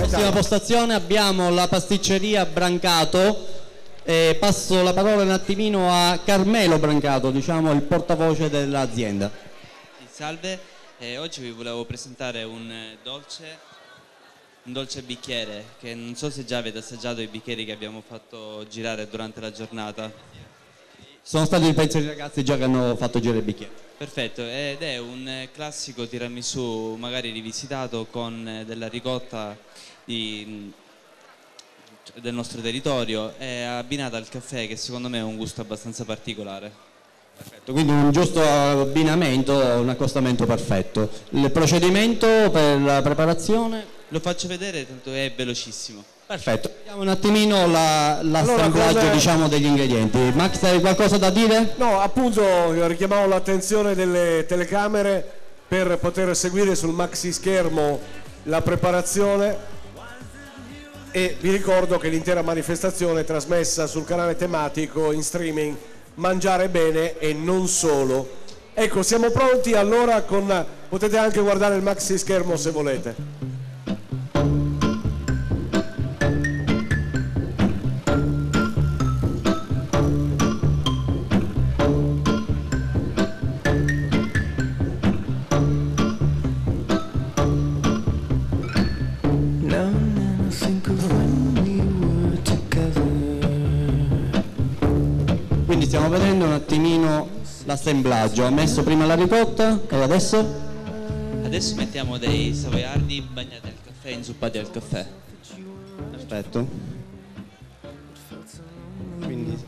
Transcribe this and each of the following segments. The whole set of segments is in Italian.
prossima postazione abbiamo la pasticceria Brancato. Passo la parola un attimino a Carmelo Brancato, diciamo il portavoce dell'azienda. Salve, oggi vi volevo presentare un dolce bicchiere, che non so se già avete assaggiato i bicchieri che abbiamo fatto girare durante la giornata. Sono stati, penso, i ragazzi già che hanno fatto girare il bicchiere. Perfetto, ed è un classico tiramisù magari rivisitato con della ricotta del nostro territorio e abbinata al caffè, che secondo me ha un gusto abbastanza particolare. Perfetto, quindi un giusto abbinamento, un accostamento perfetto. Il procedimento per la preparazione? Lo faccio vedere, tanto è velocissimo. Perfetto, vediamo un attimino l'assemblaggio diciamo, degli ingredienti. Max, hai qualcosa da dire? No, appunto richiamavo l'attenzione delle telecamere per poter seguire sul maxi schermo la preparazione e vi ricordo che l'intera manifestazione è trasmessa sul canale tematico in streaming Mangiare Bene e non solo. Ecco, siamo pronti allora potete anche guardare il maxi schermo se volete. Quindi stiamo vedendo un attimino l'assemblaggio. Ho messo prima la ricotta e adesso? Adesso mettiamo dei savoiardi bagnati al caffè, inzuppati al caffè. Perfetto. Quindi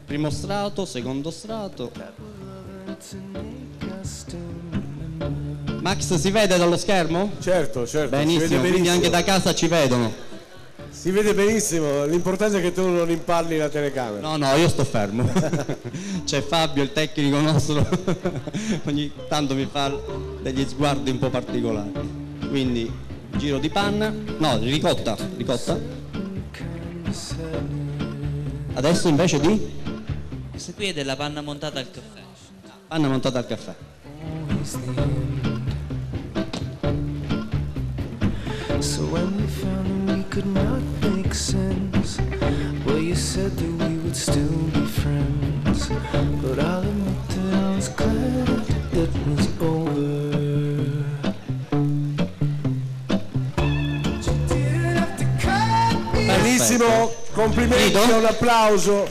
primo strato, secondo strato. Max, si vede dallo schermo? Certo, certo. Benissimo, quindi anche da casa ci vedono. Si vede benissimo, l'importante è che tu non impalli la telecamera. No, no, io sto fermo. C'è Fabio, il tecnico nostro, ogni tanto mi fa degli sguardi un po' particolari. Quindi giro di panna, no, ricotta. Adesso invece di? Questa qui è della panna montata al caffè. Panna montata al caffè. So when we found that we could not make sense, well, you said that we would still be friends, but I'll admit that I was glad it was over. Benissimo, complimenti, un applauso.